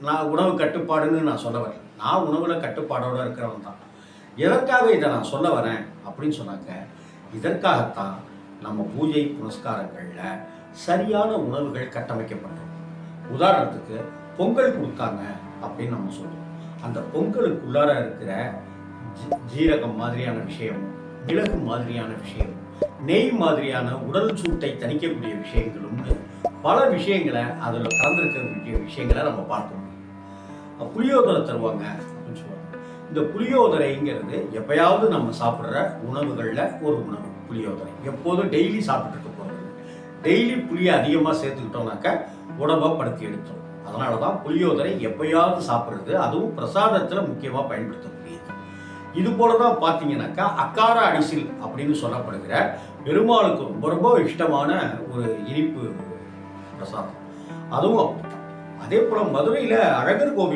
நான் உணவு கட்டுப்பாடுன்னு நான் சொல்ல வரேன். நான் உணவில் கட்டுப்பாடோடு இருக்கிறவன் தான். எதற்காக இதை நான் சொல்ல வரேன் அப்படின்னு சொன்னாக்க, இதற்காகத்தான் நம்ம பூஜை புனஸ்காரங்களில் சரியான உணவுகள் கட்டமைக்கப்பட்டோம். உதாரணத்துக்கு பொங்கல் கொடுத்தாங்க அப்படின்னு நம்ம சொல்லுவோம். அந்த பொங்கலுக்குள்ளார இருக்கிற ஜீரகம் மாதிரியான விஷயம், மிளகு மாதிரியான விஷயம், நெய் மாதிரியான உடல் சூட்டை தணிக்கக்கூடிய விஷயங்களும்னு பல விஷயங்களை அதில் கலந்துருக்கக்கூடிய விஷயங்களை நம்ம பார்க்க முடியும். புளியோதரை தருவாங்க அப்படின்னு சொல்லுவாங்க. இந்த புளியோதரைங்கிறது எப்பயாவது நம்ம சாப்பிட்ற உணவுகளில் ஒரு உணவு. புளியோதரை எப்போதும் டெய்லி சாப்பிட்டு இருக்க போகிறது. டெய்லி புளியை அதிகமாக சேர்த்துக்கிட்டோம்னாக்க உடம்பை படுத்தி எடுத்தோம். அதனால தான் புளியோதரை எப்பயாவது சாப்பிட்றது, அதுவும் பிரசாதத்தில் முக்கியமாக பயன்படுத்தக்கூடியது. இது போல தான் பார்த்தீங்கன்னாக்கா அக்கார அடிசில் அப்படின்னு சொல்லப்படுகிற பெருமாளுக்கு ரொம்ப ரொம்ப இஷ்டமான ஒரு இனிப்பு பிரசாதம். அதுவும் அப்படித்தான். அதே போல் மதுரையில் அழகர் கோவில்